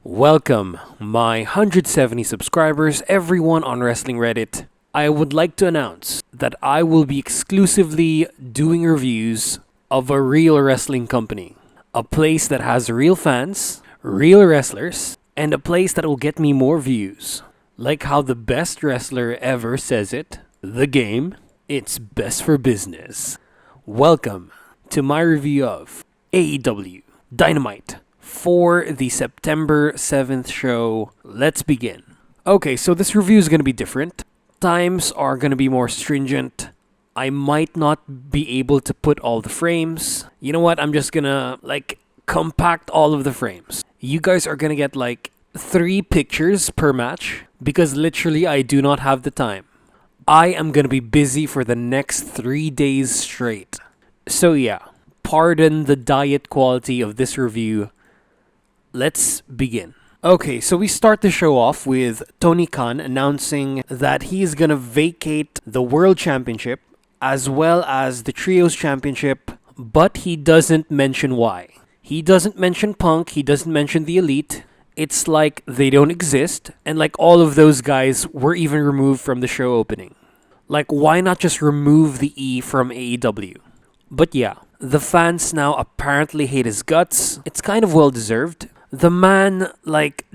Welcome, my 170 subscribers, everyone on Wrestling Reddit. I would like to announce that I will be exclusively doing reviews of a real wrestling company. A place that has real fans, real wrestlers, and a place that will get me more views. Like how the best wrestler ever says it, the game, it's best for business. Welcome to my review of AEW Dynamite for the September 7th show. Let's begin. Okay, so this review is going to be different. Times are going to be more stringent. I might not be able to put all the frames. You know what? I'm just going to compact all of the frames. You guys are going to get 3 pictures per match because literally I do not have the time. I am going to be busy for the next 3 days straight. So yeah, pardon the diet quality of this review. Let's begin. Okay, so we start the show off with Tony Khan announcing that he's gonna vacate the World Championship as well as the Trios Championship, but he doesn't mention why. He doesn't mention Punk, he doesn't mention the Elite. It's like they don't exist, and all of those guys were even removed from the show opening. Why not just remove the E from AEW? But yeah, the fans now apparently hate his guts. It's kind of well deserved. The man,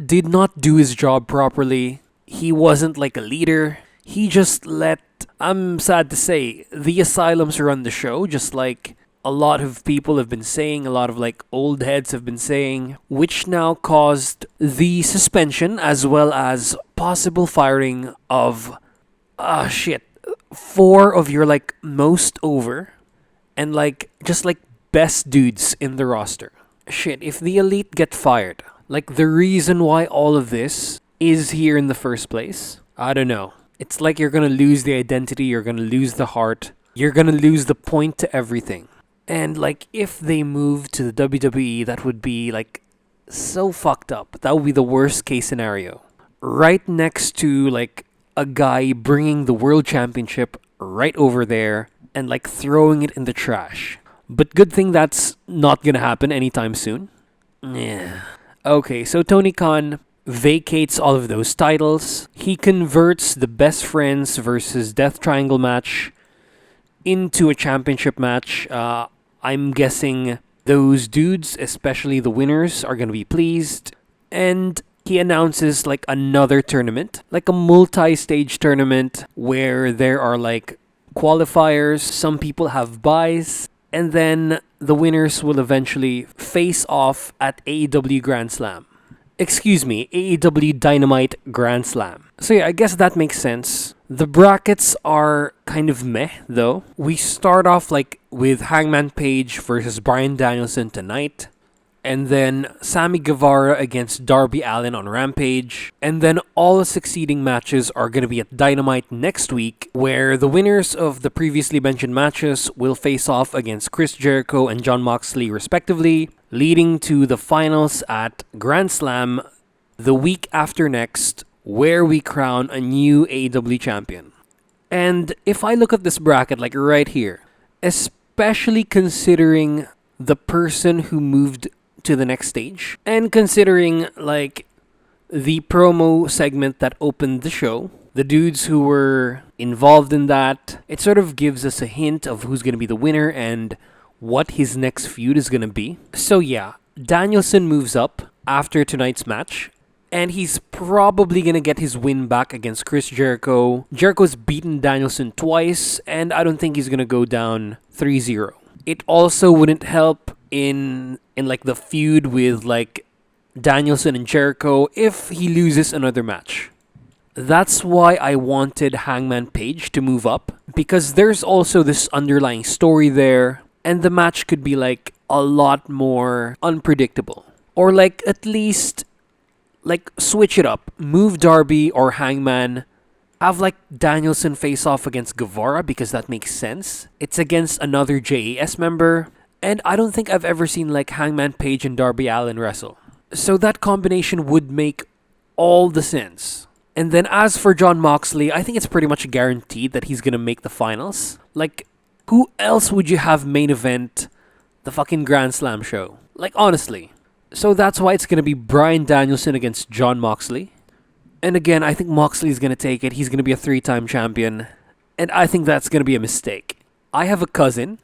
did not do his job properly. He wasn't a leader. He just let, I'm sad to say, the asylums run the show, just like a lot of people have been saying, a lot of old heads have been saying, which now caused the suspension as well as possible firing of, 4 of your most over and just best dudes in the roster. Shit, if the Elite get fired, the reason why all of this is here in the first place, I don't know. It's you're gonna lose the identity, you're gonna lose the heart, you're gonna lose the point to everything. And if they move to the WWE, that would be so fucked up. That would be the worst case scenario. Right next to a guy bringing the World Championship right over there and throwing it in the trash. But good thing that's not gonna happen anytime soon. Yeah. Okay, so Tony Khan vacates all of those titles. He converts the Best Friends versus Death Triangle match into a championship match. I'm guessing those dudes, especially the winners, are gonna be pleased. And he announces another tournament, a multi-stage tournament where there are qualifiers. Some people have buys. And then the winners will eventually face off at AEW Grand Slam. Excuse me, AEW Dynamite Grand Slam. So yeah, I guess that makes sense. The brackets are kind of meh, though. We start off with Hangman Page versus Bryan Danielson tonight. And then Sammy Guevara against Darby Allin on Rampage. And then all the succeeding matches are going to be at Dynamite next week, where the winners of the previously mentioned matches will face off against Chris Jericho and Jon Moxley respectively, leading to the finals at Grand Slam the week after next, where we crown a new AEW champion. And if I look at this bracket right here, especially considering the person who moved to the next stage, and considering the promo segment that opened the show, the dudes who were involved in that, it sort of gives us a hint of who's going to be the winner and what his next feud is going to be. So yeah, Danielson moves up after tonight's match, and he's probably going to get his win back against Chris Jericho. Jericho's beaten Danielson twice, and I don't think he's going to go down 3-0. It also wouldn't help in the feud with Danielson and Jericho if he loses another match. That's why I wanted Hangman Page to move up, because there's also this underlying story there, and the match could be a lot more unpredictable. Or at least switch it up. Move Darby or Hangman. Have Danielson face off against Guevara because that makes sense. It's against another JAS member. And I don't think I've ever seen Hangman Page and Darby Allin wrestle. So that combination would make all the sense. And then as for Jon Moxley, I think it's pretty much guaranteed that he's gonna make the finals. Who else would you have main event the fucking Grand Slam show? Honestly. So that's why it's going to be Bryan Danielson against Jon Moxley. And again, I think Moxley's going to take it. He's going to be a 3-time champion. And I think that's going to be a mistake. I have a cousin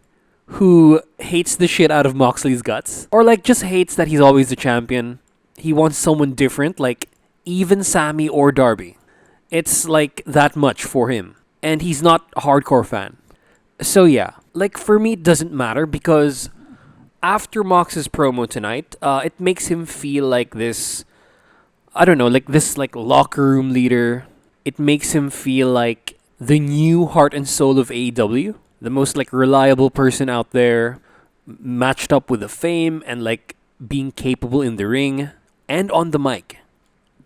who hates the shit out of Moxley's guts. Or like just hates that he's always the champion. He wants someone different, like even Sammy or Darby. It's like that much for him. And he's not a hardcore fan. So yeah, like for me it doesn't matter because after Mox's promo tonight, it makes him feel like this, I don't know, like this like locker room leader. It makes him feel like the new heart and soul of AEW. The most like reliable person out there, matched up with the fame and like being capable in the ring and on the mic.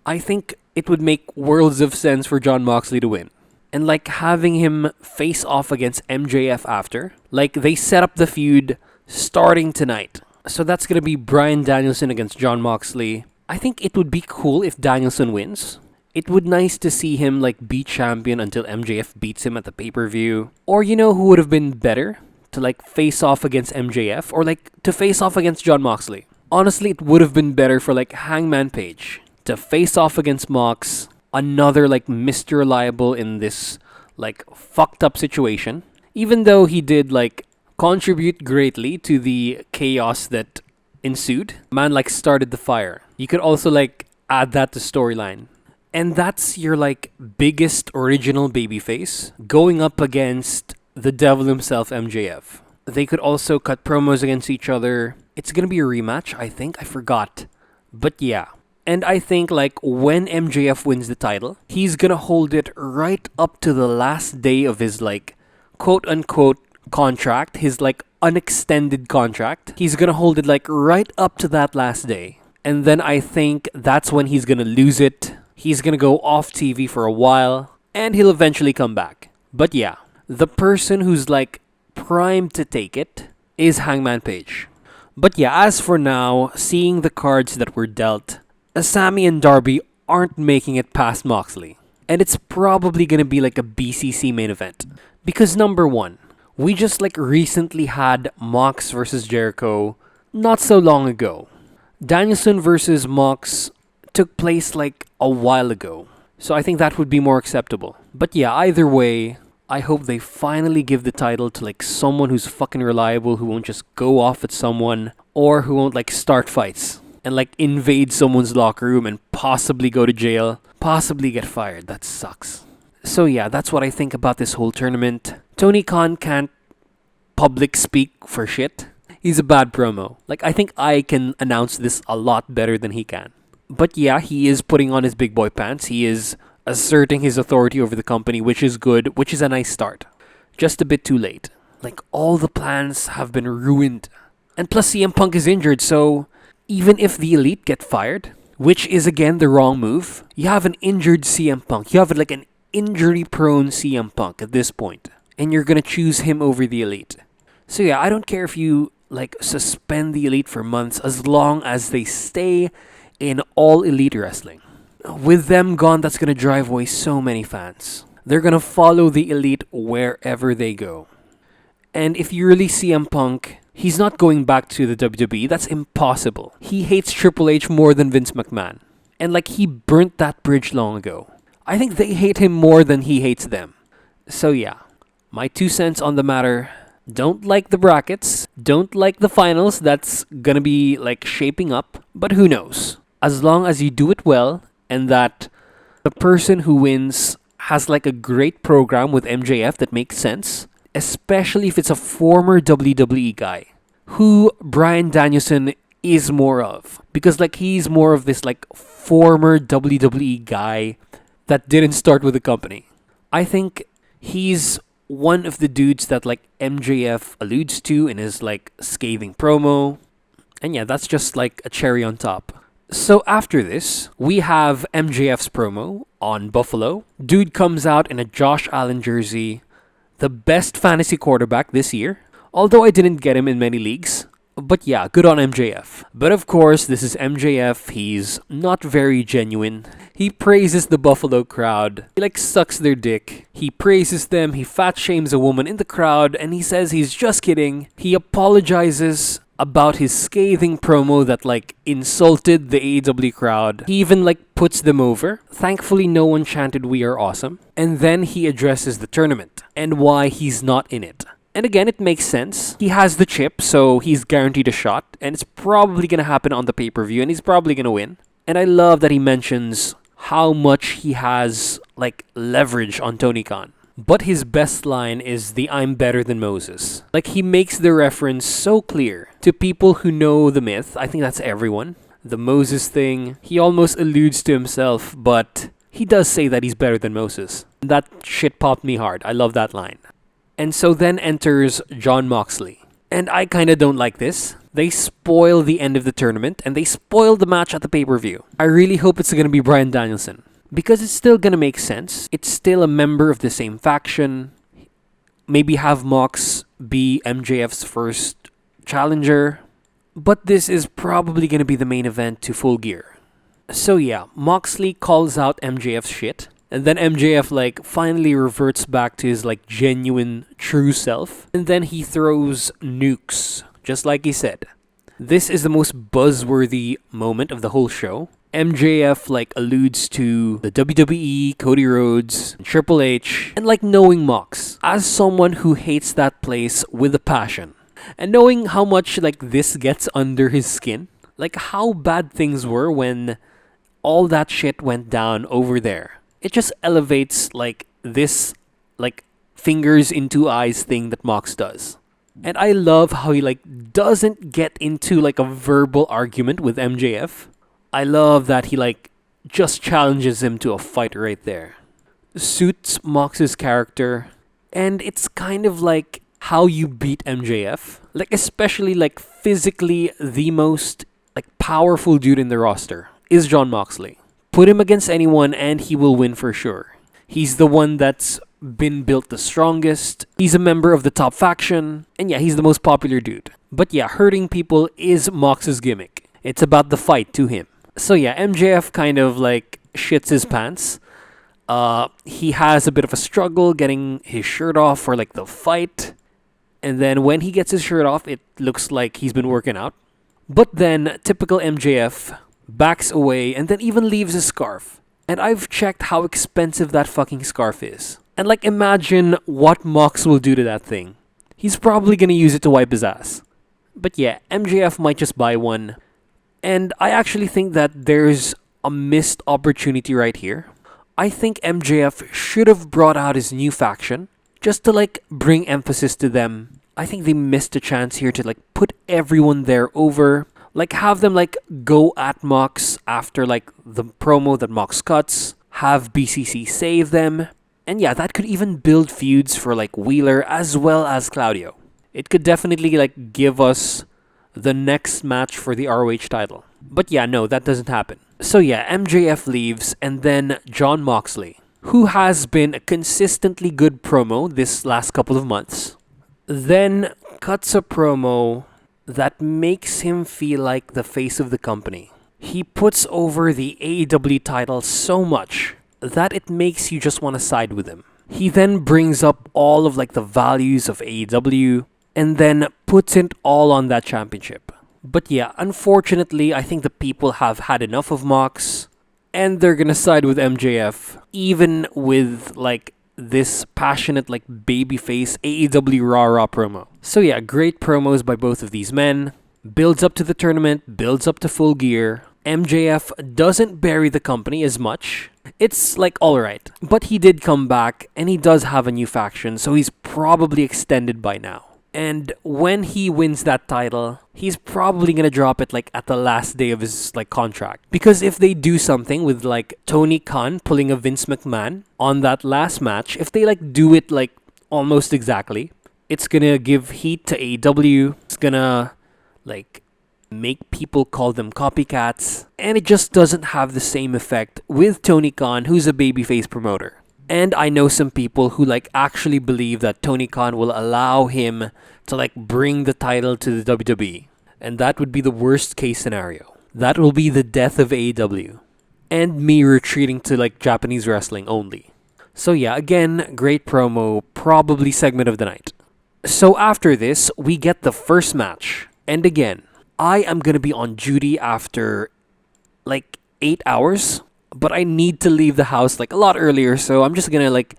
I think it would make worlds of sense for Jon Moxley to win. And like having him face off against MJF after. Like they set up the feud starting tonight. So that's going to be Bryan Danielson against Jon Moxley. I think it would be cool if Danielson wins. It would nice to see him like be champion until MJF beats him at the pay-per-view. Or you know who would have been better to like face off against MJF or like to face off against Jon Moxley? Honestly, it would have been better for like Hangman Page to face off against Mox, another like Mr. Reliable in this like fucked up situation. Even though he did like contribute greatly to the chaos that ensued. Man like started the fire. You could also like add that to storyline. And that's your like biggest original babyface going up against the devil himself, MJF. They could also cut promos against each other. It's gonna be a rematch, I think. I forgot. But yeah. And I think like when MJF wins the title, he's gonna hold it right up to the last day of his like quote unquote contract, his like unextended contract. He's gonna hold it like right up to that last day. And then I think that's when he's gonna lose it. He's gonna go off TV for a while, and he'll eventually come back. But yeah, the person who's like primed to take it is Hangman Page. But yeah, as for now, seeing the cards that were dealt, Sammy and Darby aren't making it past Moxley. And it's probably gonna be like a BCC main event. Because number one, we just like recently had Mox versus Jericho not so long ago. Danielson versus Mox took place like a while ago. So I think that would be more acceptable. But yeah, either way, I hope they finally give the title to like someone who's fucking reliable, who won't just go off at someone, or who won't like start fights and like invade someone's locker room and possibly go to jail, possibly get fired. That sucks. So yeah, that's what I think about this whole tournament. Tony Khan can't public speak for shit. He's a bad promo. Like I think I can announce this a lot better than he can. But yeah, he is putting on his big boy pants. He is asserting his authority over the company, which is good, which is a nice start. Just a bit too late. Like, all the plans have been ruined. And plus, CM Punk is injured, so even if the Elite get fired, which is again the wrong move, you have an injured CM Punk. You have like an injury-prone CM Punk at this point. And you're gonna choose him over the Elite. So yeah, I don't care if you like suspend the Elite for months as long as they stay in All Elite Wrestling. With them gone, that's going to drive away so many fans. They're going to follow the Elite wherever they go. And if you release CM Punk, he's not going back to the WWE. That's impossible. He hates Triple H more than Vince McMahon. And like he burnt that bridge long ago. I think they hate him more than he hates them. So yeah, my 2 cents on the matter. Don't like the brackets. Don't like the finals. That's going to be like shaping up. But who knows? As long as you do it well, and that the person who wins has like a great program with MJF that makes sense, especially if it's a former WWE guy, who Bryan Danielson is more of. Because like he's more of this like former WWE guy that didn't start with the company. I think he's one of the dudes that like MJF alludes to in his like scathing promo. And yeah, that's just like a cherry on top. So after this, we have MJF's promo on Buffalo. Dude comes out in a Josh Allen jersey, the best fantasy quarterback this year. Although I didn't get him in many leagues. But yeah, good on MJF. But of course, this is MJF. He's not very genuine. He praises the Buffalo crowd. He like sucks their dick. He praises them. He fat shames a woman in the crowd and he says he's just kidding. He apologizes about his scathing promo that like insulted the AEW crowd. He even like puts them over. Thankfully, no one chanted "We are awesome." And then he addresses the tournament and why he's not in it. And again, it makes sense. He has the chip, so he's guaranteed a shot, and it's probably gonna happen on the pay-per-view, and he's probably gonna win. And I love that he mentions how much he has like leverage on Tony Khan. But his best line is the "I'm better than Moses." Like, he makes the reference so clear to people who know the myth. I think that's everyone. The Moses thing, he almost alludes to himself, but he does say that he's better than Moses. That shit popped me hard. I love that line. And so then enters Jon Moxley. And I kinda don't like this. They spoil the end of the tournament, and they spoil the match at the pay-per-view. I really hope it's gonna be Bryan Danielson, because it's still gonna make sense. It's still a member of the same faction. Maybe have Mox be MJF's first challenger. But this is probably gonna be the main event to Full Gear. So yeah, Moxley calls out MJF's shit. And then MJF like finally reverts back to his like genuine true self. And then he throws nukes, just like he said. This is the most buzzworthy moment of the whole show. MJF like alludes to the WWE, Cody Rhodes, Triple H, and like knowing Mox as someone who hates that place with a passion. And knowing how much like this gets under his skin. Like how bad things were when all that shit went down over there. It just elevates like this like fingers into eyes thing that Mox does. And I love how he like doesn't get into like a verbal argument with MJF. I love that he like just challenges him to a fight right there. Suits Mox's character, and it's kind of like how you beat MJF. Like especially like physically the most like powerful dude in the roster is Jon Moxley. Put him against anyone and he will win for sure. He's the one that's been built the strongest. He's a member of the top faction. And yeah, he's the most popular dude. But yeah, hurting people is Mox's gimmick. It's about the fight to him. So yeah, MJF kind of like shits his pants. He has a bit of a struggle getting his shirt off for like the fight. And then when he gets his shirt off, it looks like he's been working out. But then typical MJF backs away and then even leaves his scarf. And I've checked how expensive that fucking scarf is. And like imagine what Mox will do to that thing. He's probably gonna use it to wipe his ass. But yeah, MJF might just buy one. And I actually think that there's a missed opportunity right here. I think MJF should have brought out his new faction just to like bring emphasis to them. I think they missed a chance here to like put everyone there over. Like have them like go at Mox after like the promo that Mox cuts. Have BCC save them. And yeah, that could even build feuds for like Wheeler as well as Claudio. It could definitely like give us the next match for the ROH title. But yeah, no, that doesn't happen. So yeah, MJF leaves and then Jon Moxley, who has been a consistently good promo this last couple of months, then cuts a promo that makes him feel like the face of the company. He puts over the AEW title so much that it makes you just want to side with him. He then brings up all of like the values of AEW and then puts it all on that championship. But yeah, unfortunately, I think the people have had enough of Mox and they're gonna side with MJF, even with like this passionate like babyface AEW Raw promo. So yeah, great promos by both of these men. Builds up to the tournament, builds up to Full Gear. MJF doesn't bury the company as much. It's like alright, but he did come back and he does have a new faction, so he's probably extended by now. And when he wins that title, he's probably gonna drop it like at the last day of his like contract. Because if they do something with like Tony Khan pulling a Vince McMahon on that last match, if they like do it like almost exactly, it's gonna give heat to AEW. It's gonna like make people call them copycats. And it just doesn't have the same effect with Tony Khan, who's a babyface promoter. And I know some people who like actually believe that Tony Khan will allow him to like bring the title to the WWE. And that would be the worst case scenario. That will be the death of AEW. and me retreating to like Japanese wrestling only. So yeah, again, great promo, probably segment of the night. So after this, we get the first match. And again, I am gonna be on duty after like 8 hours, but I need to leave the house like a lot earlier, so I'm just gonna like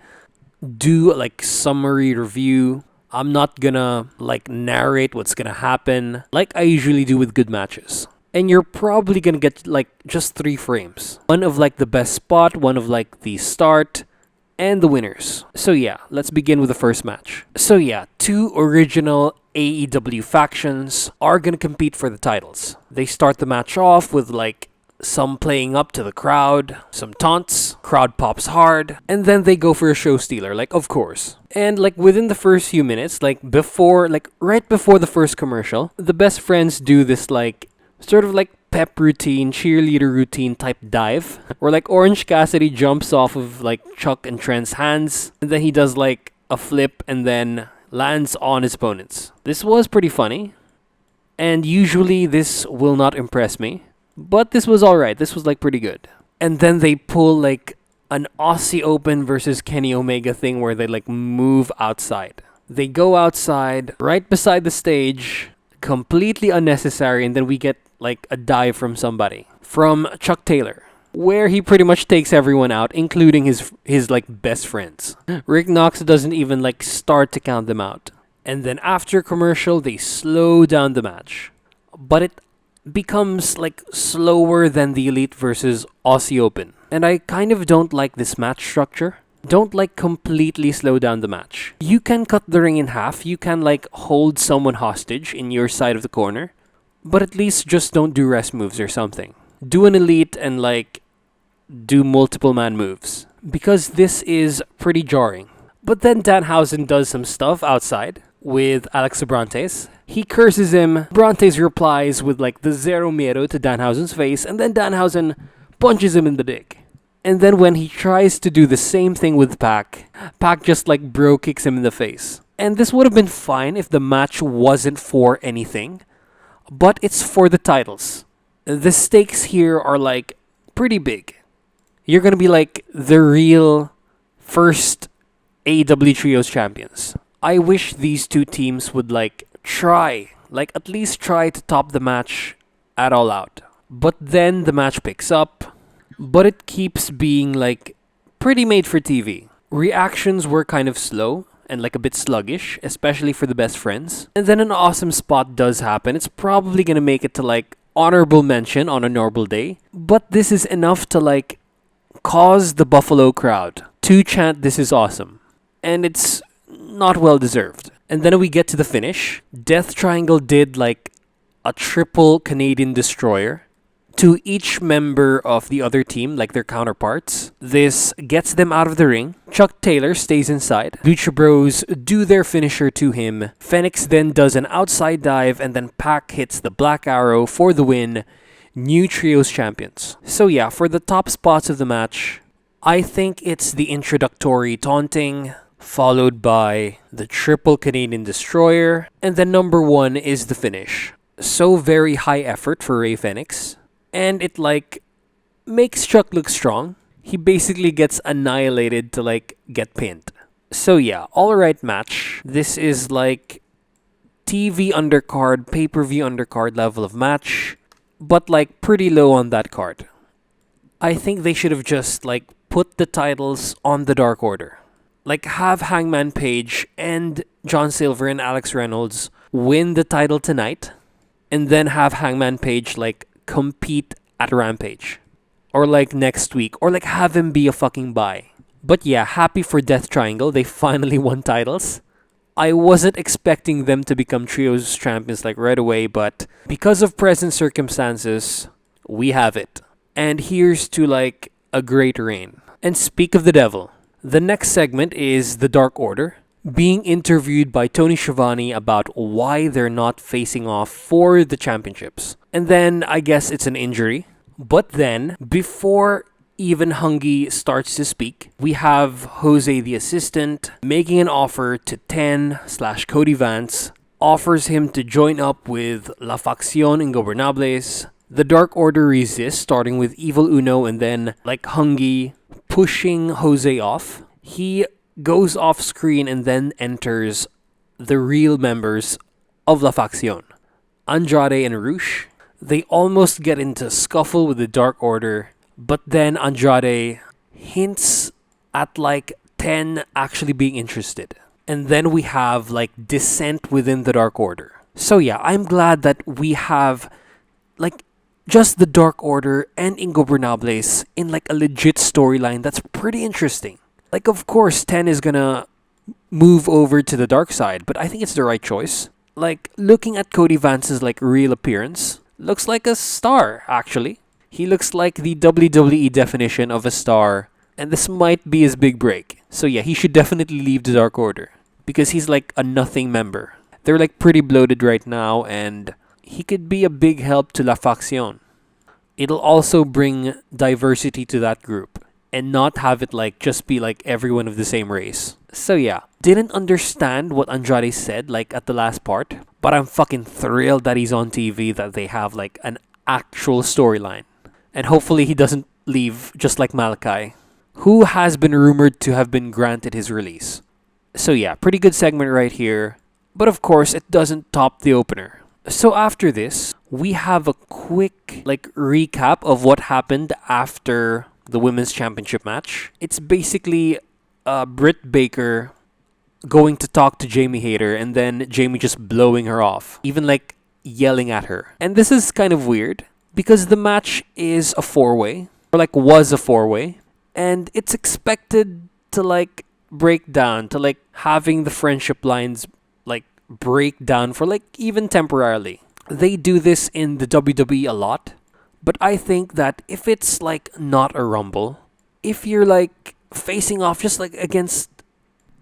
do like summary review. I'm not gonna like narrate what's gonna happen like I usually do with good matches. And you're probably gonna get like just 3 frames. One of like the best spot, one of like the start, and the winners. So yeah, let's begin with the first match. So yeah, 2 original AEW factions are gonna compete for the titles. They start the match off with like some playing up to the crowd, some taunts, crowd pops hard, and then they go for a show stealer, like of course. And like within the first few minutes, like right before the first commercial, the best friends do this like sort of like pep routine, cheerleader routine type dive, where like Orange Cassidy jumps off of like Chuck and Trent's hands, and then he does like a flip and then lands on his opponents. This was pretty funny, and usually this will not impress me, but this was alright. This was like pretty good. And then they pull like an Aussie Open versus Kenny Omega thing where they like move outside. They go outside right beside the stage, completely unnecessary, and then we get like a dive from somebody. From Chuck Taylor, where he pretty much takes everyone out, including his like best friends. Rick Knox doesn't even like start to count them out. And then after commercial, they slow down the match. But it becomes like slower than the Elite versus Aussie Open. And I kind of don't like this match structure. Don't like completely slow down the match. You can cut the ring in half. You can like hold someone hostage in your side of the corner. But at least just don't do rest moves or something. Do an Elite and like do multiple man moves. Because this is pretty jarring. But then Danhausen does some stuff outside with Alex Abrantes. He curses him. Abrantes replies with like the Zero Miedo to Danhausen's face, and then Danhausen punches him in the dick. And then when he tries to do the same thing with Pac just like bro kicks him in the face. And this would have been fine if the match wasn't for anything, but it's for the titles. The stakes here are like pretty big. You're gonna be like the real first AEW Trios champions. I wish these 2 teams would like at least try to top the match at All Out. But then the match picks up, but it keeps being like pretty made for TV. Reactions were kind of slow and like a bit sluggish, especially for the best friends. And then an awesome spot does happen. It's probably gonna make it to like honorable mention on a normal day, but this is enough to like cause the Buffalo crowd to chant "This is awesome," and it's not well deserved. And then we get to the finish. Death Triangle did like a triple Canadian destroyer to each member of the other team, like their counterparts. This gets them out of the ring. Chuck Taylor stays inside. Lucha Bros do their finisher to him. Fenix then does an outside dive, and then Pac hits the Black Arrow for the win. New Trios champions. So yeah, for the top spots of the match, I think it's the introductory taunting, followed by the triple Canadian destroyer, and then number 1 is the finish. So very high effort for Rey Fenix, and it like makes Chuck look strong. He basically gets annihilated to like get pinned. So yeah, alright match. This is like TV undercard, pay-per-view undercard level of match, but like pretty low on that card. I think they should have just like put the titles on the Dark Order. Like have Hangman Page and John Silver and Alex Reynolds win the title tonight, and then have Hangman Page like compete at Rampage, or like next week, or like have him be a fucking bye. But yeah, happy for Death Triangle. They finally won titles. I wasn't expecting them to become Trios champions like right away, but because of present circumstances, we have it. And here's to like a great reign. And speak of the devil, the next segment is the Dark Order being interviewed by Tony Schiavone about why they're not facing off for the championships. And then I guess it's an injury. But then, before even Hungy starts to speak, we have Jose the assistant making an offer to Ten/Cody Vance, offers him to join up with La Facción Ingobernables, The Dark Order resists, starting with Evil Uno and then like Hungy pushing Jose off. He goes off screen and then enters the real members of La Facción, Andrade and Rush. They almost get into a scuffle with the Dark Order, but then Andrade hints at like 10 actually being interested. And then we have like dissent within the Dark Order. So yeah, I'm glad that we have like just the Dark Order and Ingobernables in like a legit storyline that's pretty interesting. Like of course 10 is gonna move over to the dark side, but I think it's the right choice. Like looking at Cody Vance's like real appearance, looks like a star actually. He looks like the WWE definition of a star, and this might be his big break. So yeah, he should definitely leave the Dark Order because he's like a nothing member. They're like pretty bloated right now, and he could be a big help to La Facción. It'll also bring diversity to that group and not have it like just be like everyone of the same race. So yeah, didn't understand what Andrade said like at the last part, but I'm fucking thrilled that he's on TV, that they have like an actual storyline. And hopefully he doesn't leave just like Malachi, who has been rumored to have been granted his release. So yeah, pretty good segment right here. But of course, it doesn't top the opener. So after this, we have a quick like recap of what happened after the Women's Championship match. It's basically Britt Baker going to talk to Jamie Hayter and then Jamie just blowing her off, even like yelling at her. And this is kind of weird because the match is a four-way, or like was a four-way, and it's expected to like break down, to like having the friendship lines like break down for like even temporarily. They do this in the WWE a lot, but I think that if it's like not a rumble, if you're like facing off just like against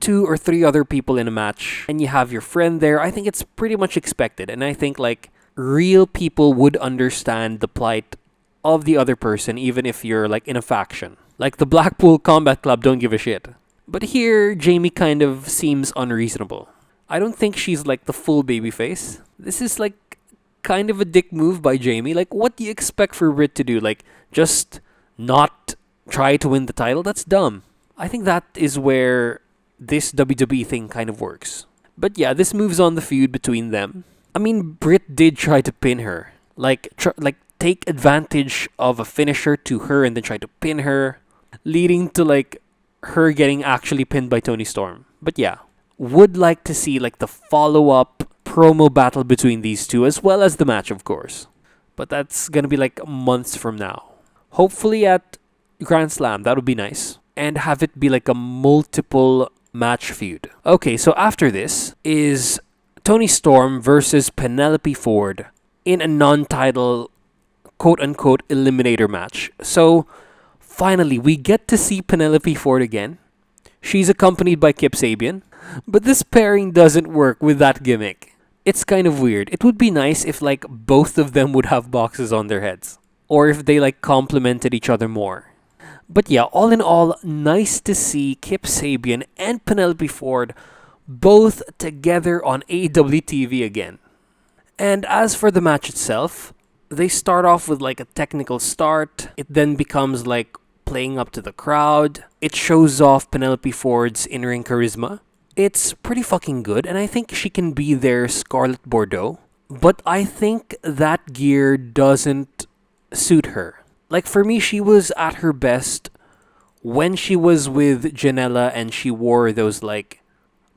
2 or 3 other people in a match and you have your friend there, I think it's pretty much expected. And I think like real people would understand the plight of the other person, even if you're like in a faction. Like the Blackpool Combat Club don't give a shit. But here, Jamie kind of seems unreasonable. I don't think she's like the full babyface. This is like kind of a dick move by Jamie. Like, what do you expect for Britt to do? Like, just not try to win the title? That's dumb. I think that is where this WWE thing kind of works. But yeah, this moves on the feud between them. I mean, Britt did try to pin her. Like take advantage of a finisher to her and then try to pin her, leading to like her getting actually pinned by Toni Storm. But yeah, would like to see like the follow-up promo battle between these two, as well as the match, of course. But that's gonna be like months from now. Hopefully at Grand Slam, that would be nice. And have it be like a multiple match feud. Okay, so after this is Toni Storm versus Penelope Ford in a non-title quote-unquote eliminator match. So finally, we get to see Penelope Ford again. She's accompanied by Kip Sabian, but this pairing doesn't work with that gimmick. It's kind of weird. It would be nice if like both of them would have boxes on their heads, or if they like complemented each other more. But yeah, all in all, nice to see Kip Sabian and Penelope Ford both together on AEW TV again. And as for the match itself, they start off with like a technical start. It then becomes like playing up to the crowd. It shows off Penelope Ford's in-ring charisma. It's pretty fucking good, and I think she can be their Scarlet Bordeaux. But I think that gear doesn't suit her. Like for me, she was at her best when she was with Janela and she wore those like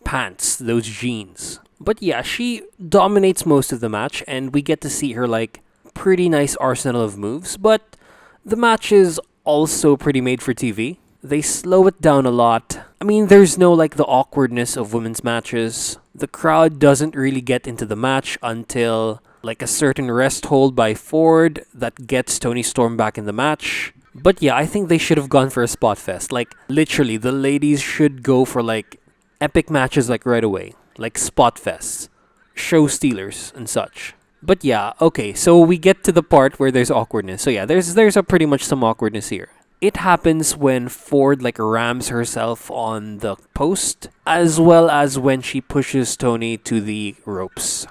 pants, those jeans. But yeah, she dominates most of the match and we get to see her like pretty nice arsenal of moves. But the match is also pretty made for TV. They slow it down a lot. I mean, there's no like the awkwardness of women's matches. The crowd doesn't really get into the match until like a certain rest hold by Ford that gets Toni Storm back in the match. But yeah, I think they should have gone for a spot fest. Like literally, the ladies should go for like epic matches like right away. Like spot fests, show stealers and such. But yeah, okay, so we get to the part where there's awkwardness. So yeah, there's a pretty much some awkwardness here. It happens when Ford like rams herself on the post, as well as when she pushes Toni to the ropes.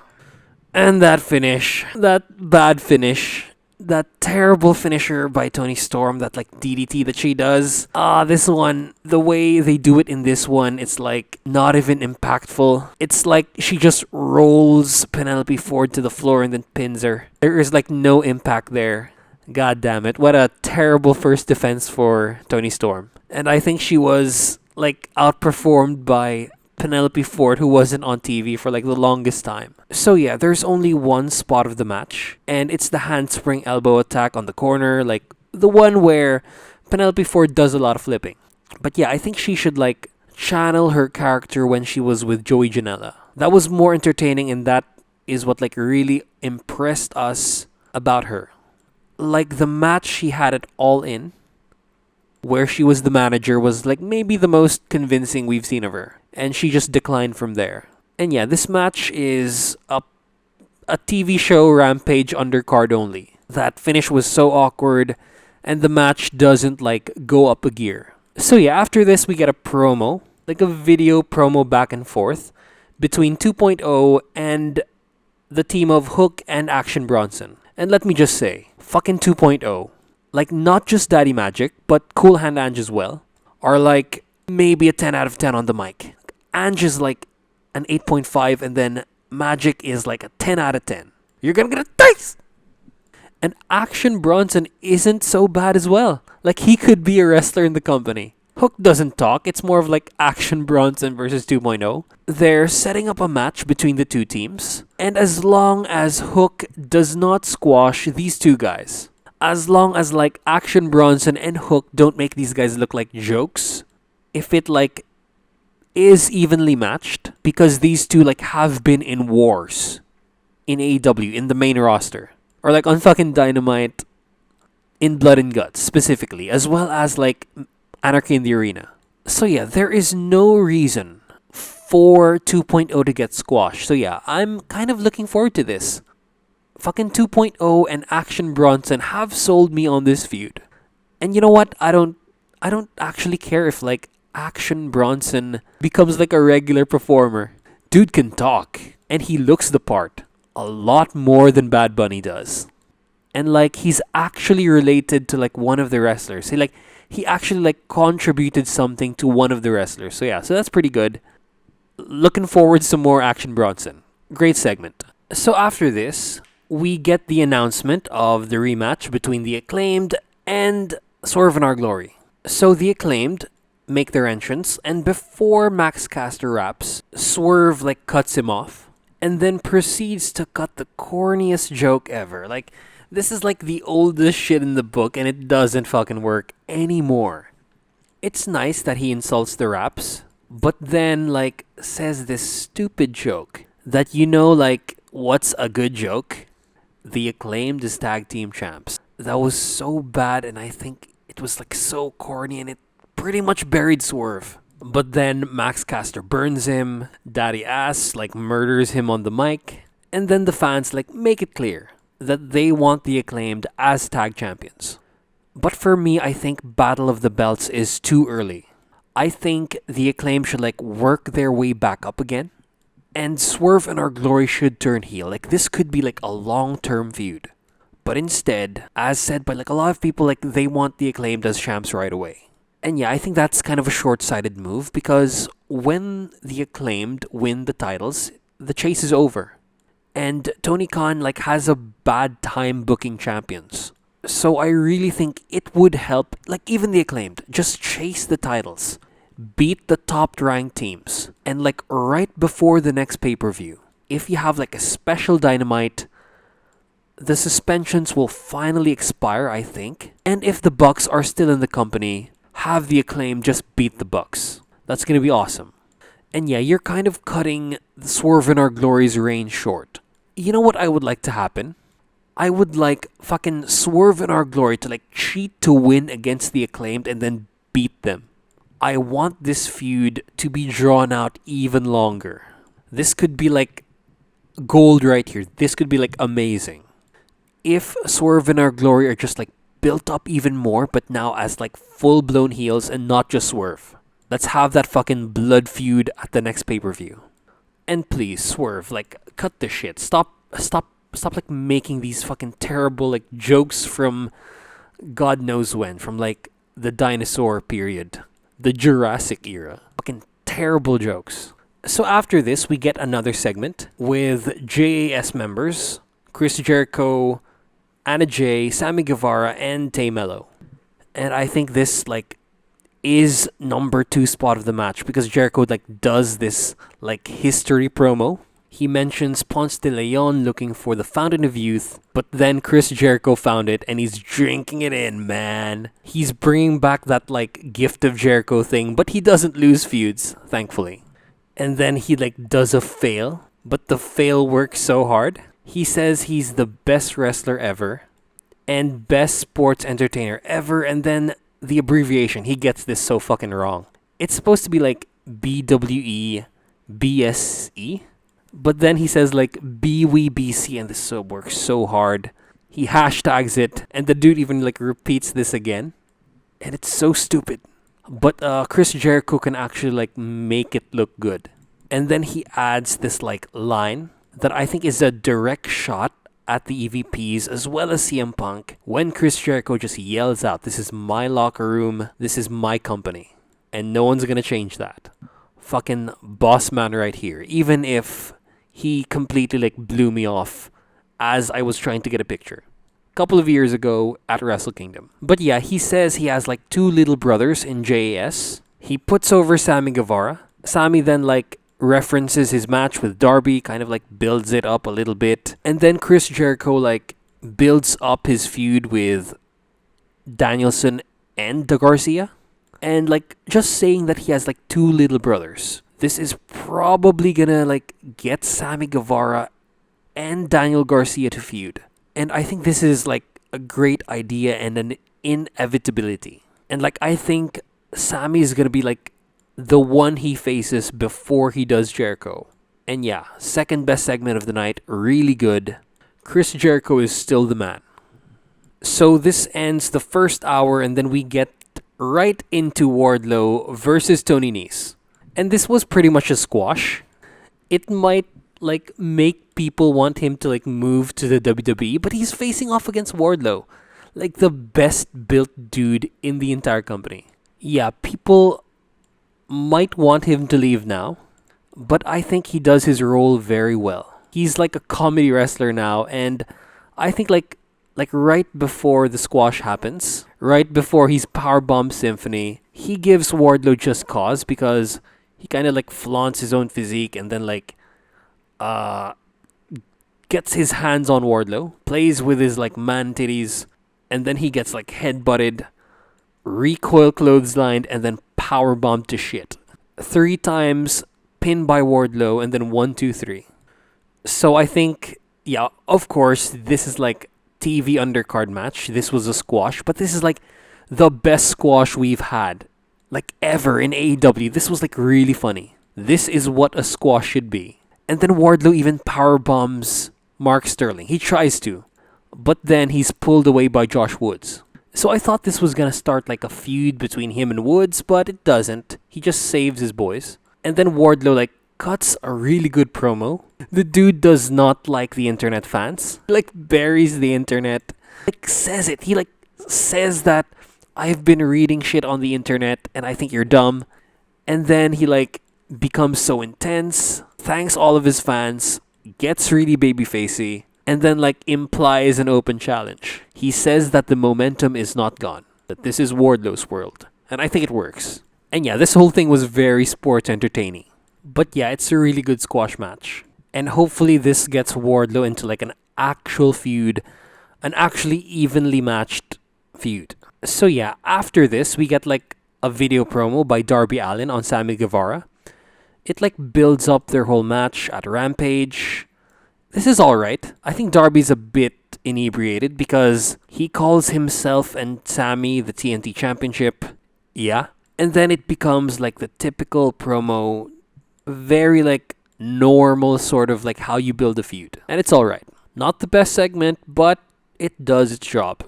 And that finish, that bad finish, that terrible finisher by Toni Storm, that like DDT that she does. This one, the way they do it in this one, it's like not even impactful. It's like she just rolls Penelope Ford to the floor and then pins her. There is like no impact there. God damn it. What a terrible first defense for Toni Storm. And I think she was like outperformed by Penelope Ford, who wasn't on TV for like the longest time. So yeah, there's only one spot of the match, and it's the handspring elbow attack on the corner, like the one where Penelope Ford does a lot of flipping. But yeah, I think she should like channel her character when she was with Joey Janela. That was more entertaining, and that is what like really impressed us about her. Like the match she had it All In, where she was the manager, was like maybe the most convincing we've seen of her. And she just declined from there. And yeah, this match is a TV show Rampage undercard only. That finish was so awkward, and the match doesn't like go up a gear. So yeah, after this we get a promo, like a video promo back and forth between 2.0 and the team of Hook and Action Bronson. And let me just say, fucking 2.0, like not just Daddy Magic, but Cool Hand Ange as well, are like maybe a 10 out of 10 on the mic. Ange is like an 8.5, and then Magic is like a 10 out of 10. You're gonna get a taste! And Action Bronson isn't so bad as well. Like, he could be a wrestler in the company. Hook doesn't talk. It's more of like Action Bronson versus 2.0. They're setting up a match between the two teams. And as long as Hook does not squash these two guys, as long as like Action Bronson and Hook don't make these guys look like jokes, if it like is evenly matched, because these two like have been in wars in AEW in the main roster, or like on fucking Dynamite in Blood and Guts specifically, as well as like Anarchy in the Arena. So yeah, there is no reason for 2.0 to get squashed. So yeah, I'm kind of looking forward to this. Fucking 2.0 and Action Bronson have sold me on this feud. And you know what? I don't actually care if like Action Bronson becomes like a regular performer. Dude can talk, and he looks the part a lot more than Bad Bunny does. And like he's actually related to like one of the wrestlers. He actually like contributed something to one of the wrestlers. So yeah, so that's pretty good. Looking forward to some more Action Bronson. Great segment. So after this, we get the announcement of the rematch between the Acclaimed and Swerve and Our Glory. So the Acclaimed make their entrance, and before Max Caster raps, Swerve like cuts him off and then proceeds to cut the corniest joke ever. Like, this is like the oldest shit in the book, and it doesn't fucking work anymore. It's nice that he insults the raps, but then like says this stupid joke that, you know, like, what's a good joke? The Acclaimed is tag team champs. That was so bad, and I think it was like so corny, and it pretty much buried Swerve. But then Max Caster burns him, Daddy Ass like murders him on the mic, and then the fans like make it clear that they want the Acclaimed as tag champions. But for me, I think Battle of the Belts is too early. I think the Acclaimed should like work their way back up again, and Swerve and Our Glory should turn heel. Like, this could be like a long-term feud. But instead, as said by like a lot of people, like they want the Acclaimed as champs right away. And yeah, I think that's kind of a short-sighted move, because when the Acclaimed win the titles, the chase is over. And Tony Khan like has a bad time booking champions. So I really think it would help, like even the Acclaimed, just chase the titles, beat the top ranked teams, and like right before the next pay-per-view, if you have like a special Dynamite, the suspensions will finally expire, I think. And if the Bucks are still in the company, have the Acclaimed just beat the Bucks. That's gonna be awesome. And yeah, you're kind of cutting the Swerve and Our Glory's reign short. You know what I would like to happen? I would like fucking Swerve and Our Glory to like cheat to win against the Acclaimed and then beat them. I want this feud to be drawn out even longer. This could be like gold right here. This could be like amazing. If Swerve and Our Glory are just like built up even more, but now as like full-blown heels and not just Swerve. Let's have that fucking blood feud at the next pay-per-view. And please, Swerve, like, cut the shit. Stop stop like making these fucking terrible like jokes from God knows when, from like the dinosaur period, the Jurassic era. Fucking terrible jokes. So after this, we get another segment with JAS members, Chris Jericho, Anna Jay, Sammy Guevara, and Tay Mello. And I think this like is number 2 spot of the match because Jericho like does this like history promo. He mentions Ponce de Leon looking for the Fountain of Youth, but then Chris Jericho found it and he's drinking it in, man. He's bringing back that like gift of Jericho thing, but he doesn't lose feuds, thankfully. And then he like does a fail, but the fail works so hard. He says he's the best wrestler ever and best sports entertainer ever, and then the abbreviation, he gets this so fucking wrong. It's supposed to be like BWE BSE, but then he says like BWBC, and this so works so hard. He hashtags it, and the dude even like repeats this again, and it's so stupid. But Chris Jericho can actually like make it look good. And then he adds this like line that I think is a direct shot at the EVPs as well as CM Punk when Chris Jericho just yells out, "This is my locker room, this is my company, and no one's gonna change that." Fucking boss man right here, even if he completely like blew me off as I was trying to get a picture couple of years ago at Wrestle Kingdom. But yeah, he says he has like 2 little brothers in JAS. He puts over Sammy Guevara. Sammy then like references his match with Darby, kind of like builds it up a little bit. And then Chris Jericho like builds up his feud with Danielson and Da Garcia. And like just saying that he has like 2 little brothers. This is probably gonna like get Sammy Guevara and Daniel Garcia to feud. And I think this is like a great idea and an inevitability. And like I think Sammy is going to be like the one he faces before he does Jericho. And yeah, second best segment of the night, really good. Chris Jericho is still the man. So this ends the first hour and then we get right into Wardlow versus Tony Nese. And this was pretty much a squash. It might like make people want him to like move to the WWE, but he's facing off against Wardlow, like the best built dude in the entire company. Yeah, people might want him to leave now, but I think he does his role very well. He's like a comedy wrestler now, and I think like right before the squash happens, right before he's powerbomb Symphony, he gives Wardlow just cause because he kind of like flaunts his own physique and then like gets his hands on Wardlow, plays with his like man titties, and then he gets like headbutted, recoil clotheslined, and then powerbombed to shit. 3 times pinned by Wardlow, and then 1, 2, 3. So I think, yeah, of course, this is like TV undercard match. This was a squash, but this is like the best squash we've had, like ever in AEW. This was like really funny. This is what a squash should be. And then Wardlow even powerbombs Mark Sterling. He tries to, but then he's pulled away by Josh Woods. So I thought this was gonna start like a feud between him and Woods, but it doesn't. He just saves his boys. And then Wardlow like cuts a really good promo. The dude does not like the internet fans. Like buries the internet. Like says it. He like says that I've been reading shit on the internet and I think you're dumb. And then he like becomes so intense, thanks all of his fans, gets really babyfacey, and then like implies an open challenge. He says that the momentum is not gone, that this is Wardlow's world, and I think it works. And yeah, this whole thing was very sports entertaining. But yeah, it's a really good squash match. And hopefully this gets Wardlow into like an actual feud, an actually evenly matched feud. So yeah, after this, we get like a video promo by Darby Allin on Sammy Guevara. It like builds up their whole match at Rampage. This is alright. I think Darby's a bit inebriated because he calls himself and Sammy the TNT Championship. Yeah. And then it becomes like the typical promo, very like normal sort of like how you build a feud. And it's alright. Not the best segment, but it does its job.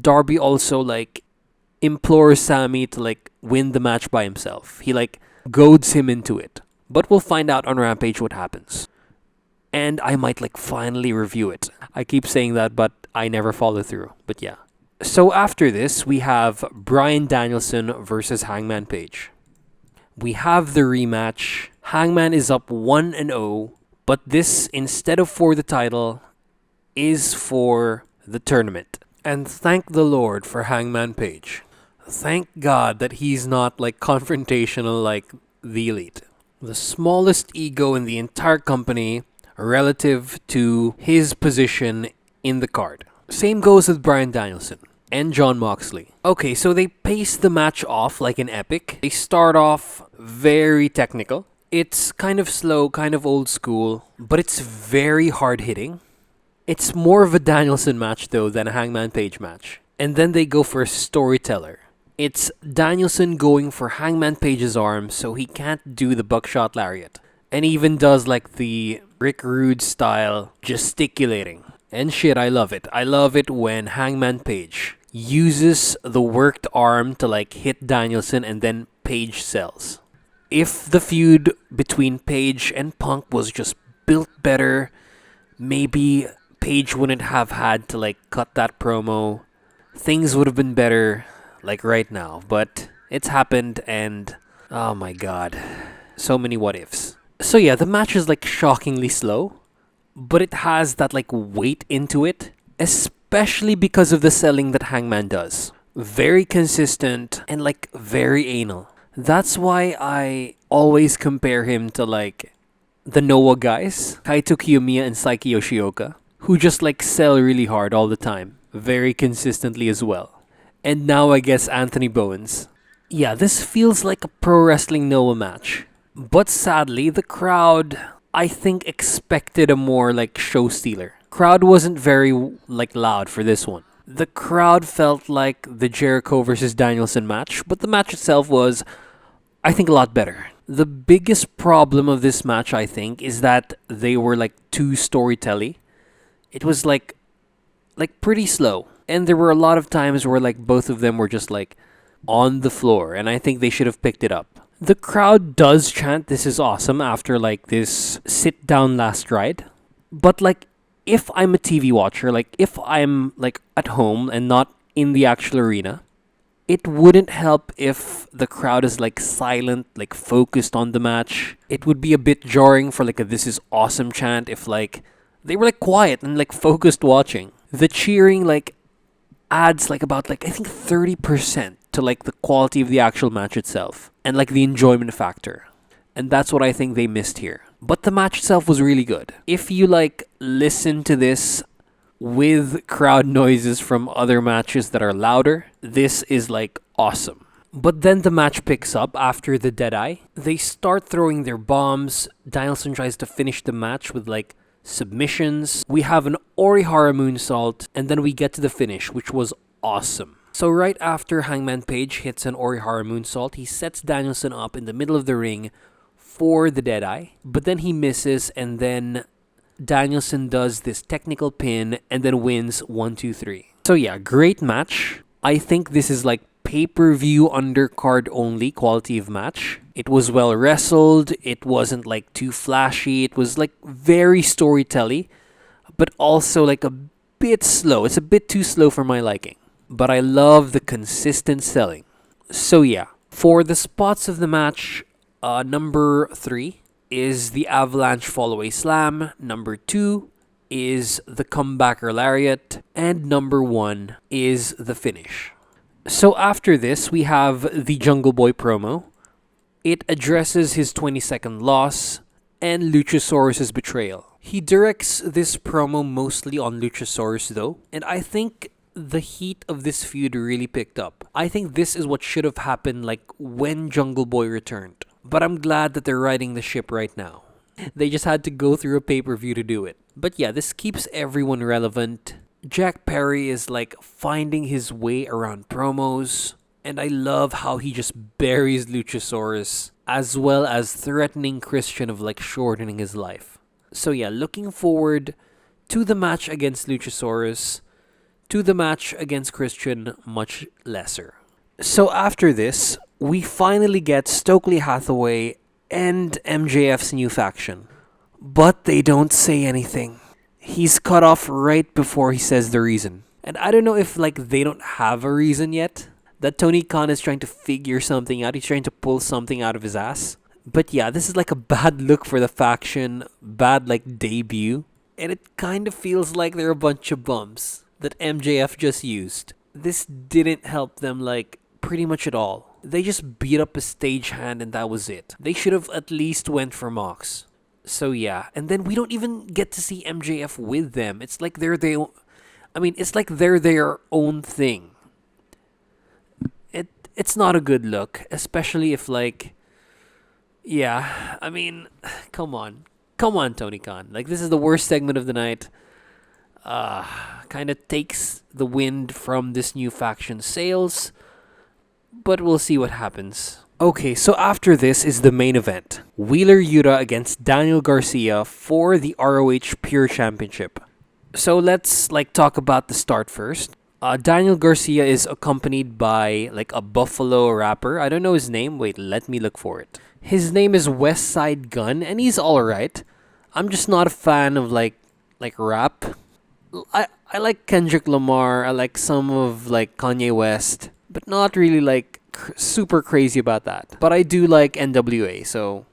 Darby also like implores Sammy to like win the match by himself. He like goads him into it. But we'll find out on Rampage what happens. and I might like finally review it. I keep saying that, but I never follow through. But yeah. So after this, we have Bryan Danielson versus Hangman Page. We have the rematch. Hangman is up 1-0, but this, instead of for the title, is for the tournament. And thank the Lord for Hangman Page. Thank God that he's not like confrontational like the Elite. The smallest ego in the entire company relative to his position in the card. Same goes with Bryan Danielson and Jon Moxley. Okay, so they pace the match off like an epic. They start off very technical. It's kind of slow, kind of old school, but it's very hard hitting. It's more of a Danielson match though than a Hangman Page match. And then they go for a storyteller. It's Danielson going for Hangman Page's arm so he can't do the buckshot lariat. And even does like the Rick Rude style gesticulating. And shit, I love it. I love it when Hangman Page uses the worked arm to like hit Danielson and then Page sells. If the feud between Page and Punk was just built better, maybe Page wouldn't have had to like cut that promo. Things would have been better like right now. But it's happened and oh my god. So many what ifs. So yeah, the match is like shockingly slow. But it has that like weight into it, especially because of the selling that Hangman does. Very consistent and like very anal. That's why I always compare him to like the Noah guys, Kaito Kiyomiya and Saiki Yoshioka, who just like sell really hard all the time, very consistently as well. And now I guess Anthony Bowens. Yeah, this feels like a pro wrestling Noah match. But sadly, the crowd, I think, expected a more like show stealer. Crowd wasn't very like loud for this one. The crowd felt like the Jericho versus Danielson match, but the match itself was, I think, a lot better. The biggest problem of this match, I think, is that they were like too storytelly. It was like pretty slow, and there were a lot of times where like both of them were just like on the floor, and I think they should have picked it up. The crowd does chant "This is awesome" after like this sit down last ride. But like if I'm a TV watcher, like if I'm like at home and not in the actual arena, it wouldn't help if the crowd is like silent, like focused on the match. It would be a bit jarring for like a "This is awesome" chant if like they were like quiet and like focused watching. The cheering like adds like about like I think 30% to like the quality of the actual match itself and like the enjoyment factor. And that's what I think they missed here. But the match itself was really good. If you like listen to this with crowd noises from other matches that are louder, this is like awesome. But then the match picks up after the Deadeye. They start throwing their bombs. Danielson tries to finish the match with like submissions. We have an Orihara moonsault, and then we get to the finish, which was awesome. So right after Hangman Page hits an Orihara moonsault, he sets Danielson up in the middle of the ring for the Deadeye, but then he misses, and then Danielson does this technical pin and then wins 1-2-3. So yeah, great match. I think this is like pay-per-view undercard only quality of match. It was well wrestled. It wasn't like too flashy. It was like very storytelly, but also like a bit slow. It's a bit too slow for my liking. But I love the consistent selling. So yeah, for the spots of the match, number 3 is the Avalanche Fallaway Slam. Number 2 is the Comebacker Lariat. And number 1 is the finish. So after this, we have the Jungle Boy promo. It addresses his 22nd loss and Luchasaurus' betrayal. He directs this promo mostly on Luchasaurus though, and I think the heat of this feud really picked up. I think this is what should have happened like when Jungle Boy returned. But I'm glad that they're riding the ship right now. They just had to go through a pay-per-view to do it. But yeah, this keeps everyone relevant. Jack Perry is like finding his way around promos. And I love how he just buries Luchasaurus, as well as threatening Christian of like shortening his life. So yeah, looking forward to the match against Luchasaurus, to the match against Christian, much lesser. So after this, we finally get Stokely Hathaway and MJF's new faction. But they don't say anything. He's cut off right before he says the reason. And I don't know if like they don't have a reason yet. That Tony Khan is trying to figure something out. He's trying to pull something out of his ass. But yeah, this is like a bad look for the faction. Bad like debut. And it kind of feels like they're a bunch of bums that MJF just used. This didn't help them like pretty much at all. They just beat up a stagehand and that was it. They should have at least went for Mox. So yeah, and then we don't even get to see MJF with them. It's like it's like they're their own thing. It's not a good look, especially if like, yeah, I mean, come on, Tony Khan. Like this is the worst segment of the night. Kind of takes the wind from this new faction sails, but we'll see what happens. Okay, so after this is the main event. Wheeler Yuta against Daniel Garcia for the ROH Pure Championship. So let's like talk about the start first. Daniel Garcia is accompanied by like a Buffalo rapper. I don't know his name. Wait, let me look for it. His name is West Side Gun and he's alright. I'm just not a fan of like rap. I like Kendrick Lamar. I like some of like Kanye West, but not really like super crazy about that. But I do like NWA, so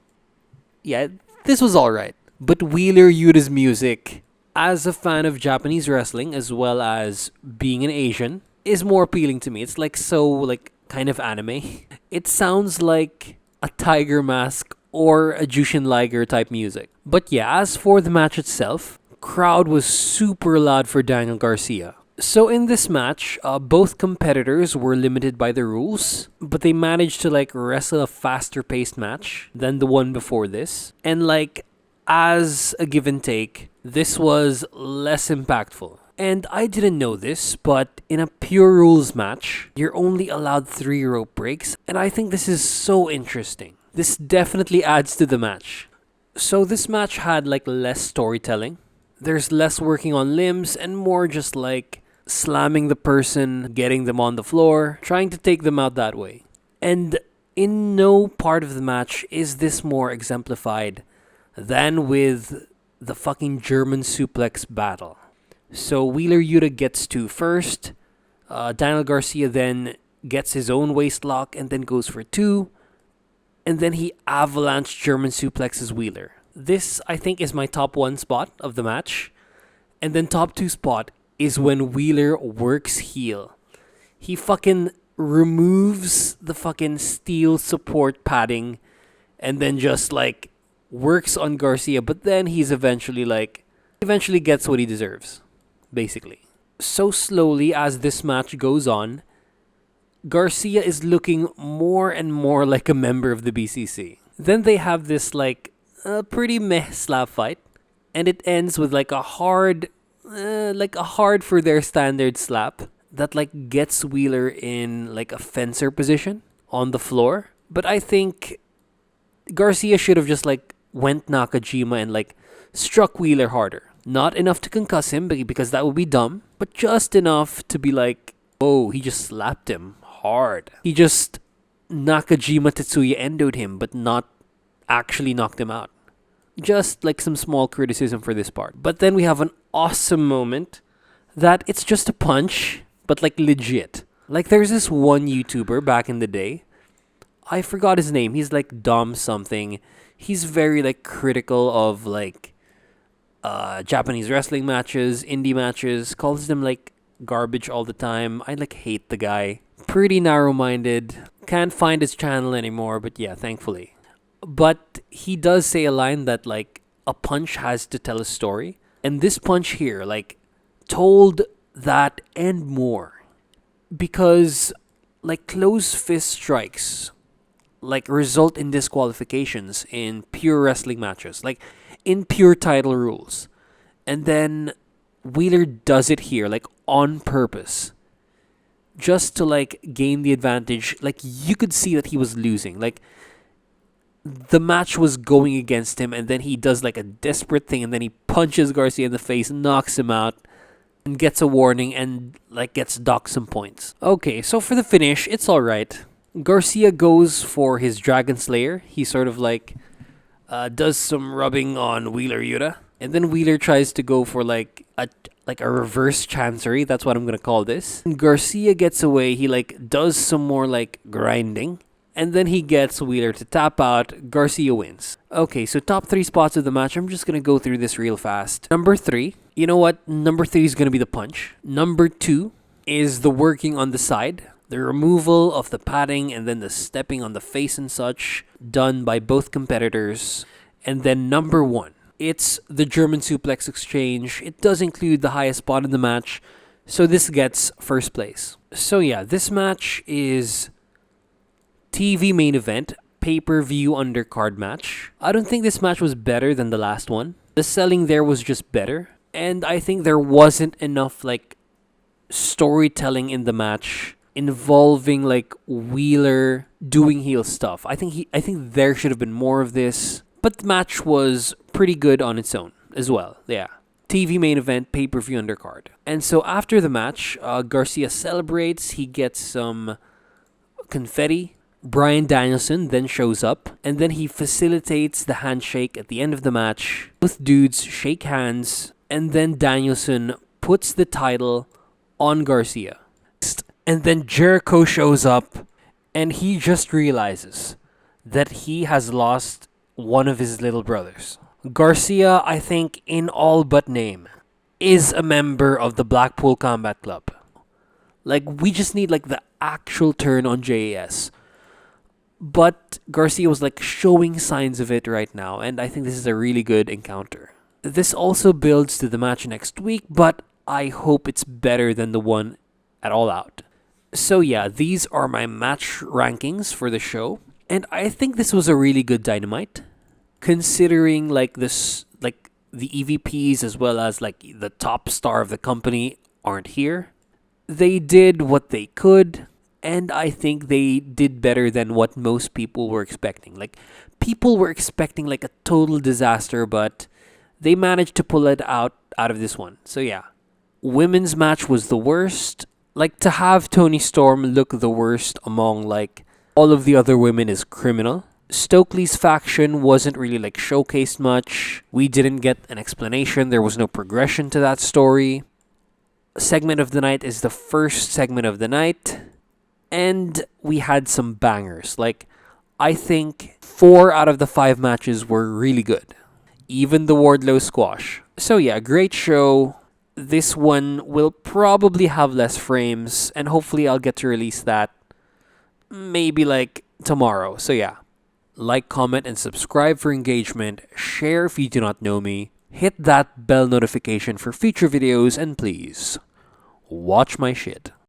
yeah, this was alright. But Wheeler Yuta's music, as a fan of Japanese wrestling as well as being an Asian, is more appealing to me. It's like so like kind of anime. It sounds like a Tiger Mask or a Jushin Liger type music. But yeah, as for the match itself, crowd was super loud for Daniel Garcia. So in this match, both competitors were limited by the rules, but they managed to like wrestle a faster paced match than the one before this. And like as a give and take, this was less impactful. And I didn't know this, but in a pure rules match, you're only allowed 3 rope breaks, and I think this is so interesting. This definitely adds to the match. So this match had like less storytelling. There's less working on limbs and more just like slamming the person, getting them on the floor, trying to take them out that way. And in no part of the match is this more exemplified than with the fucking German suplex battle. So Wheeler Yuta gets 2 first. Daniel Garcia then gets his own waist lock and then goes for 2. And then he avalanche German suplexes Wheeler. This, I think, is my top 1 spot of the match. And then top 2 spot is when Wheeler works heel. He fucking removes the fucking steel support padding and then just like works on Garcia, but then he's eventually gets what he deserves, basically. So slowly as this match goes on, Garcia is looking more and more like a member of the BCC. Then they have this like pretty meh slap fight, and it ends with like a hard for their standard slap that like gets Wheeler in like a fencer position on the floor. But I think Garcia should have just like went Nakajima and like struck Wheeler harder. Not enough to concuss him because that would be dumb, but just enough to be like, oh, he just slapped him hard. He just Nakajima Tetsuya endoed him, but not actually knocked him out. Just like some small criticism for this part. But then we have an awesome moment that it's just a punch, but like legit. Like there's this one YouTuber back in the day. I forgot his name. He's like Dom something. He's very like critical of like Japanese wrestling matches, indie matches, calls them like garbage all the time. I like hate the guy. Pretty narrow-minded. Can't find his channel anymore, but yeah, thankfully. But he does say a line that like a punch has to tell a story. And this punch here like told that and more. Because like closed fist strikes like result in disqualifications in pure wrestling matches, like in pure title rules. And then Wheeler does it here like on purpose just to like gain the advantage. Like you could see that he was losing. Like the match was going against him, and then he does like a desperate thing, and then he punches Garcia in the face, knocks him out, and gets a warning and like gets docked some points. Okay, so for the finish, it's alright. Garcia goes for his Dragon Slayer. He sort of like does some rubbing on Wheeler Yuta, and then Wheeler tries to go for like a reverse chancery. That's what I'm gonna call this. And Garcia gets away. He like does some more like grinding, and then he gets Wheeler to tap out. Garcia wins. Okay, so top 3 spots of the match. I'm just gonna go through this real fast. Number 3. You know what? Number 3 is gonna be the punch. Number 2 is the working on the side. The removal of the padding and then the stepping on the face and such done by both competitors. And then number 1, it's the German suplex exchange. It does include the highest spot in the match, so this gets first place. So yeah, this match is TV main event, pay-per-view undercard match. I don't think this match was better than the last one. The selling there was just better, and I think there wasn't enough like storytelling in the match involving like Wheeler doing heel stuff. I think there should have been more of this, but the match was pretty good on its own as well. Yeah. TV main event, pay-per-view undercard. And so after the match, Garcia celebrates, he gets some confetti. Bryan Danielson then shows up, and then he facilitates the handshake at the end of the match. Both dudes shake hands, and then Danielson puts the title on Garcia. And then Jericho shows up, and he just realizes that he has lost one of his little brothers. Garcia, I think, in all but name, is a member of the Blackpool Combat Club. Like, we just need, like, the actual turn on JAS. But Garcia was, like, showing signs of it right now, and I think this is a really good encounter. This also builds to the match next week, but I hope it's better than the one at All Out. So yeah, these are my match rankings for the show, and I think this was a really good Dynamite, considering like this, like the EVPs as well as like the top star of the company aren't here. They did what they could, and I think they did better than what most people were expecting. Like, people were expecting like a total disaster, but they managed to pull it out of this one. So yeah, women's match was the worst. Like, to have Toni Storm look the worst among, like, all of the other women is criminal. Stokely's faction wasn't really, like, showcased much. We didn't get an explanation. There was no progression to that story. Segment of the night is the first segment of the night. And we had some bangers. Like, I think 4 out of the 5 matches were really good. Even the Wardlow squash. So yeah, great show. This one will probably have less frames, and hopefully I'll get to release that maybe like tomorrow. So yeah, like, comment, and subscribe for engagement. Share if you do not know me. Hit that bell notification for future videos, and please watch my shit.